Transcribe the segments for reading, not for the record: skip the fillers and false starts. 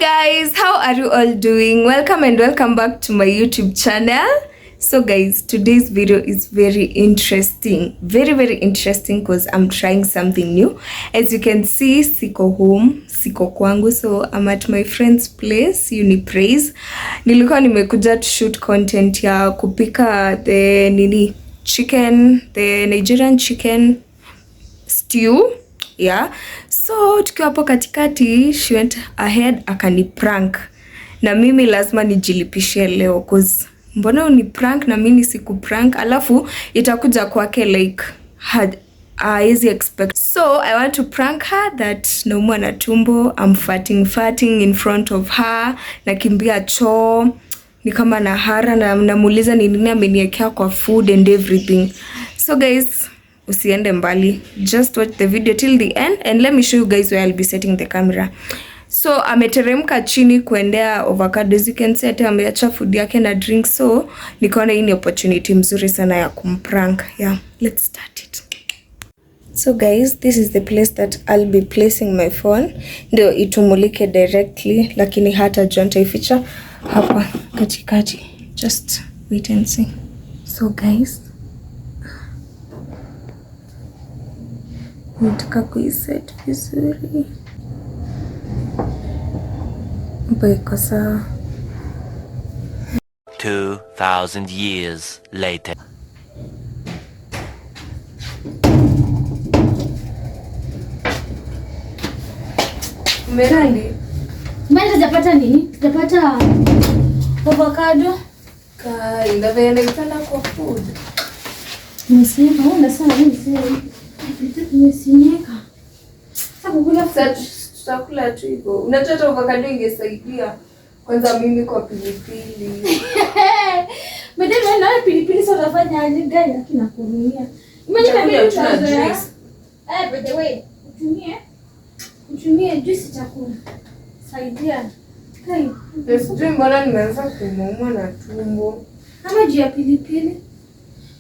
Guys, how are you all doing? Welcome and welcome back to my YouTube channel. So guys, today's video is very interesting. Very interesting because I'm trying something new. As you can see, siko home, siko kwangu. So I'm at my friend's place, Unipraise. Nilikuwa nimekuja to shoot content ya kupika the Nigerian chicken stew. Yeah. So tukiwa hapo katikati, she went ahead akani prank. Na mimi lazima nijilipishie leo cause mbona uni prank na mimi siku prank, alafu itakuja kwake like easy expect. So I want to prank her that naumwa na tumbo, I'm farting in front of her, nakimbia choo, ni kama na hara na namuuliza ni nini ameniwekea kwa food and everything. So guys, usiende mbali, just watch the video till the end and let me show you guys where I'll be setting the camera. So ameteremka chini kuendea avocado, as you can see ata ameacha food yake na drink, so nikaona hii ni opportunity mzuri sana ya kumprank. Yeah, let's start it. So guys, this is the place that I'll be placing my phone, ndio itumulike directly, lakini hata jonta ificha hapa katikati. Just wait and see. So guys, nataka kuiset vizuri hapa, iko sawa. 2000 years later. Umerandi? Mbona tutapata nini? Tutapata avocado. Ndio vile nitana kwa food. Nimesema unasema nini sasa? Nimesinyeka. Sasa kukula tutakula tu hivyo. Unataka avocado ingesaidia kwanza mimi kwa pilipili. Mbona na pilipili sasa utafanya aje gani lakini nakurudia. Imagine mimi tutazoea. By the way, utumie juice chakula. Saidia. Kai. Sijui mbona nimeanza kuumwa na tumbo. Kama juu ya pilipili.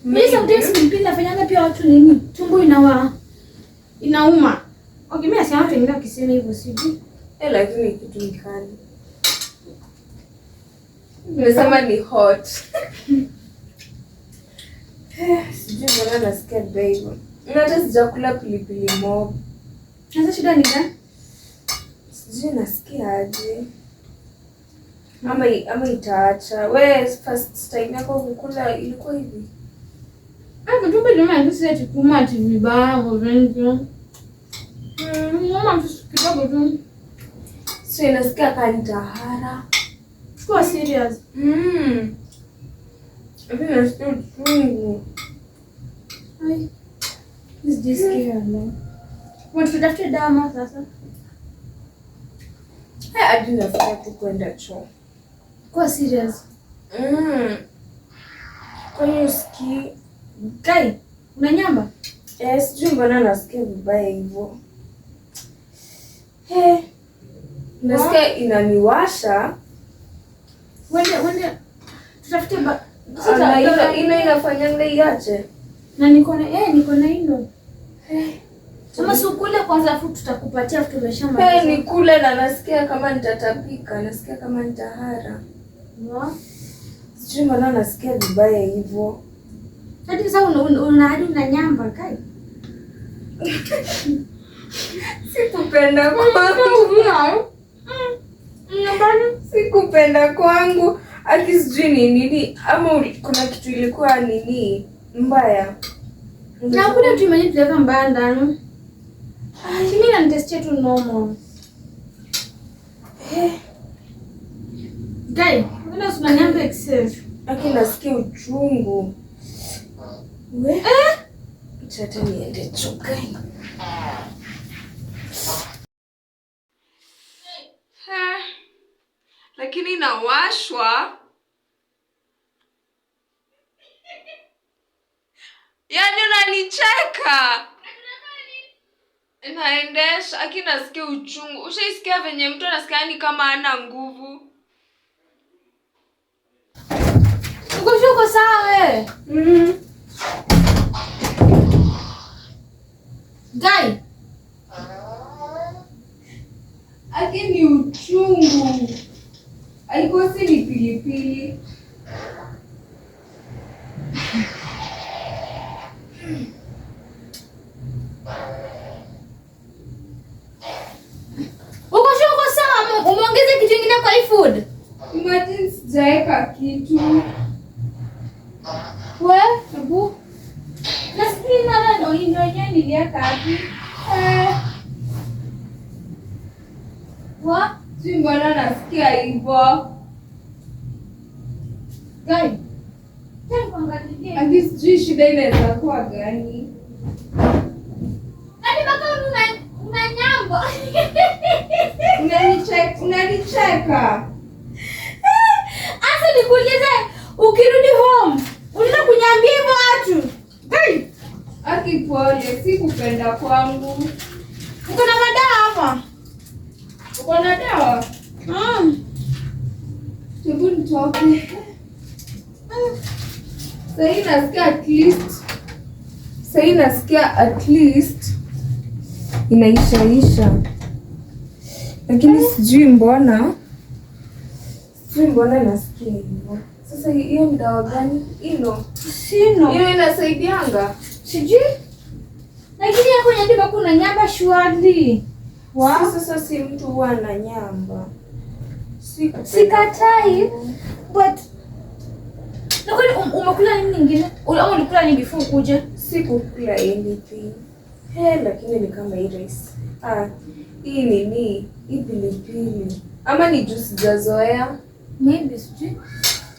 Mimi sometimes pilipili nafanyanga pia watu nini? Tumbo inauma. Okay, mimi nasema watu wengine wakisema hivyo sijui. Lakini kitu nikali. Nimesema ni hot. Sijui mbona nasikia hivyo. Hata sijakula pilipili mob. Sasa shida ni gani? Sijui nasikia aje. Ama itaacha. Wewe first time yako kukula ilikuwa hivi? Tumbo linauma sisi tukuma ati vibaya hivyo. Mama kidogo tu. Sio nasikia kanitahara. Kwa serious. Mimi nasikia uchungu. Ai. Nisijisikia no. Tutafute dawa sasa. Hadi nasikia tu kwenda choo. Kwa serious. Kwa hiyo sikii Kai, unanyamba? Sijui mbona nasikia vibaya hivyo. Nasikia inaniwasha. Wende tutafute inafanyanga iache. Na niko na hilo. Kama sukule kwanza afu tutakupatia afu tumeshamaliza. Nikule na nasikia kama nitatapika, nasikia kama nitahara. Sijui mbona nasikia vibaya hivyo. Hadi sasa una nyamba Kai. Sikupenda kwangu. Sikupenda kwangu. Ati sijui ni nini ama kuna kitu ilikuwa nini mbaya. Na kuna tu imani tuleka mbaya ndani. Mimi na nitestia tu normal. Kai, una nyamba excess. Lakini nasikia uchungu. Chata niende choka. Lakini nawashwa. Yaani unanicheka. Naendesha, lakini nasikia uchungu. Ushaisikia venye mtu anasikia ni kama hana nguvu. Uko sawa wewe? Guy. Lakini uchungu. uliingia kapi? Wa? Si mbona nasikia hivyo? Gani? Tena kuangalia. Ati sijui shida inaweza kuwa gani? Hadi mpaka una nyambo. Unanicheka. Asa nikuulize, ukirudi home, unaenda kunyambia hivyo watu? Hey! Aki pole, si kupenda kwangu. Uko na madawa hapa? Uko na dawa? Hebu nitoke. Sahii nasikia at least inaishaisha, lakini sijui mbona nasikia hivyo. Sasa hiyo ni dawa gani? Sino. Hiyo inasaidianga? Sijui. Lakini hapo nyandika kuna nyamba shwari. Sasa si mtu huwa na nyamba. Sikatai, but na kwani umekula nini nyingine? Ama ulikula nini before ukuje? Sikukula anything. Lakini ni kama hii rice. Hii nini? Hii pilipili. Ama ni juu sijazoea? Maybe sijui.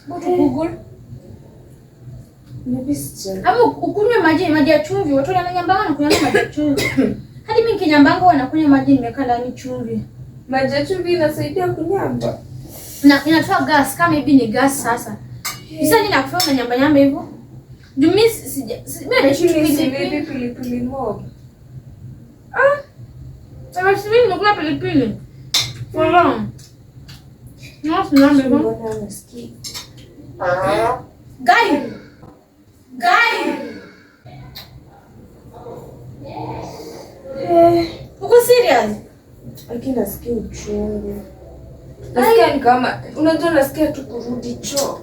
Google. Maybe sijui. Ama ukunywe maji ya chumvi. Watu wananyamba wanakunywa maji ya chumvi. Hadi mimi kinyambango wanakunywa maji nimeweka ndani chumvi. Maji ya chumvi inasaidia kunyamba? Na inatoa gas kama hivi ni gas sasa. Sasa ninakufanya nyamba hivyo. Mimi pilipili mob. Sasa mimi nimekula pilipili. For long. Mbona nasikia? Guy. Uko serious? Lakini nasikia uchungu. Nasikia ni kama unajua, nasikia tu kurudi choo.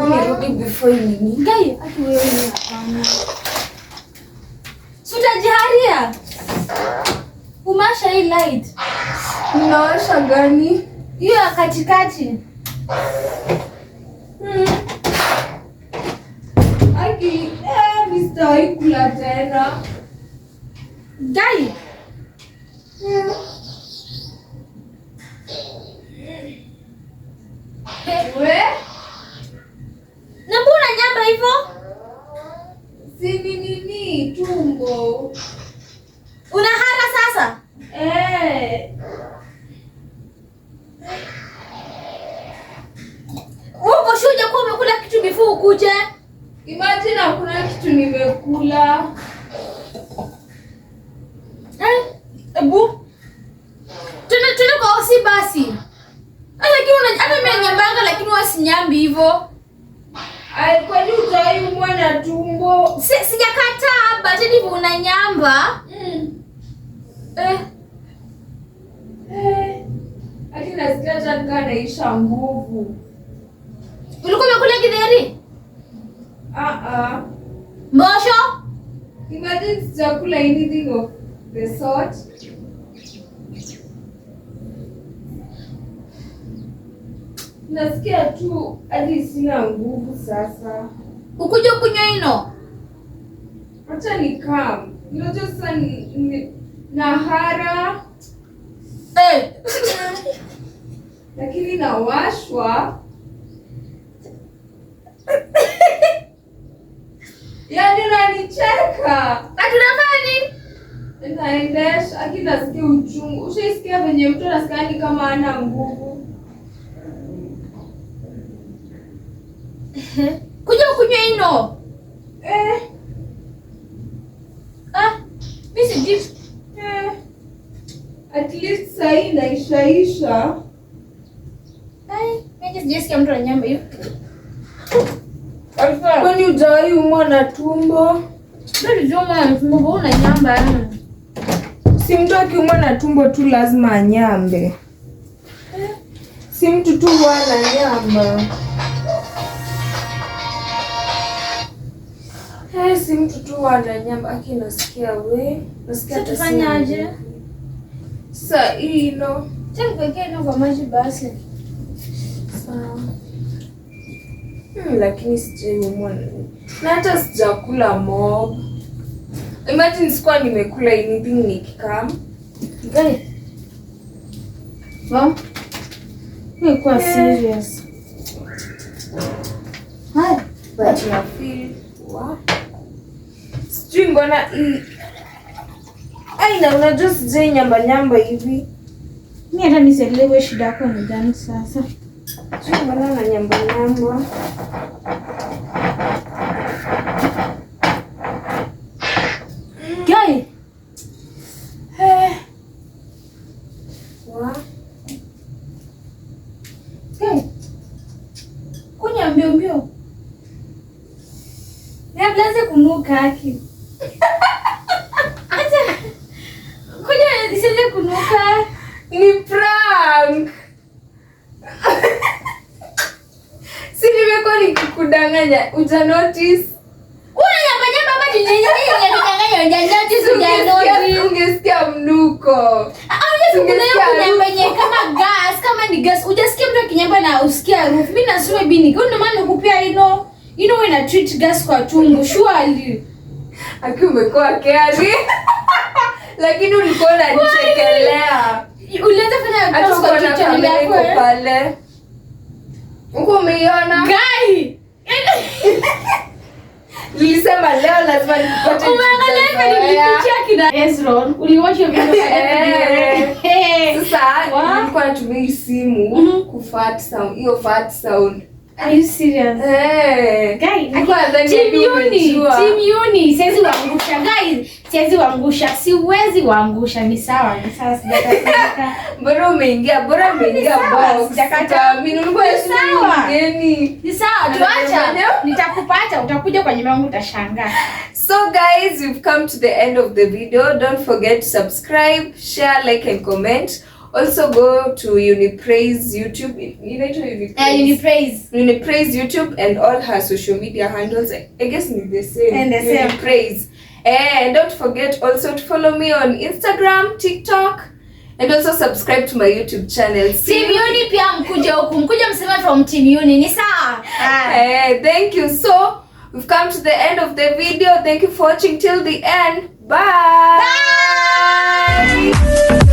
Nirudi before nini? Guy, ati wewe ni hapana. Sutajiharia. Umasha hii light. Unawasha gani? Hiyo ya katikati. Aki, Mr. Kula tena. Guy. We? Na mbona nyamba hivyo? Si nini tumbo. Unahara sasa? Uko shuja kwa umekula kitu before ukuje? Imagine hakuna kitu nimekula. Ebu. Tuna kwa osi basi. Hata mimi nyambanga lakini wasinyambi hivyo. Kwani utaumwa na tumbo? Sijakataa but ndivyo unanyamba. Ati nasikia tanga naisha nguvu. Ulikuwa umekula githeri? Mbosho? Imagine sijakula anything of the sort. Nasikia tu hadi sina nguvu sasa. Ukuje kunywa ino? Acha nikam. Unajua sasa na hara. Lakini nawashwa. Yaani unanicheka. Atunafanya nini? Naendesha, lakini nasikia uchungu. Ushaisikia venye mtu anasikia ni kama hana nguvu? Kuja kunywa ino. Mimi sijui. At least saa hii inaishaisha. Mimi sijasikia mtu ananyamba hiyo. Kwani hujawahi umwa na tumbo? Ndio joma tumbo unanyamba yana. Si mtu akiumwa na tumbo tu lazima anyambe. Si mtu tu huwa ananyamba. Si mtu tu huwa ananyamba. Aki nasikia nasikia tufanyaje? Sasa hii ino. Kuwekea ino kwa maji basi. Sawa. Lakini sijaumwa na hata sijakula mob. Imagine sikuwa nimekula anything nikikam. Guy. Wow. Wewe kwa serious. Hai. But I feel wow. Sijui mbona hii. Aina unajua sijui nyamba hivi. Mimi hata nisielewe shida yako ni gani sasa. Sijui mbona na nyamba. Guy. Wow. Guy. Kunya mbio. Nianze kunuka haki. Acha. Kunya nisianze kunuka. Ni prank. Si nimekuwa nikikudanganya, uja notice. Unanyambanya baba tunyenyanya Ungesikia mnuko. kama gas, kama ni gas. Ujasikia mtu akinyamba na usikia harufu. Mimi nasema bini. Kwa ndio maana nikupia wewe na treat gas kwa tumbo. Surely. Aki umekuwa kali. Lakini ulikuwa unanichekelea. Ulianza fanya gas kwa tumbo yako pale. Uko umeiona? Guy. Nilisema leo lazima nikupatie. Umeangalia nilipitia kina Ezron. Uliwasha video sasa nilikuwa natumia hii simu kufat sound. Hiyo fat sound. Are you serious? Guy, Team Uni, siwezi waangusha. Guys, siwezi waangusha. Siwezi waangusha. Ni sawa sijakata. Bora umeingia box. Sijakata. Mimi nilikuwa sawa. Ngeni. Ni sawa, tuacha. Nitakupata, utakuja kwa nyumba yangu utashangaa. So guys, we've come to the end of the video. Don't forget to subscribe, share, like and comment. Also go to Unipraise YouTube. Unipraise YouTube and all her social media handles. I guess it's the same. And the same. Unipraise. And don't forget also to follow me on Instagram, TikTok, and also subscribe to my YouTube channel. Team Uni pia mkuje huku. Mkuje mseme from Team Uni. Ni sawa? Thank you. So we've come to the end of the video. Thank you for watching till the end. Bye. Bye.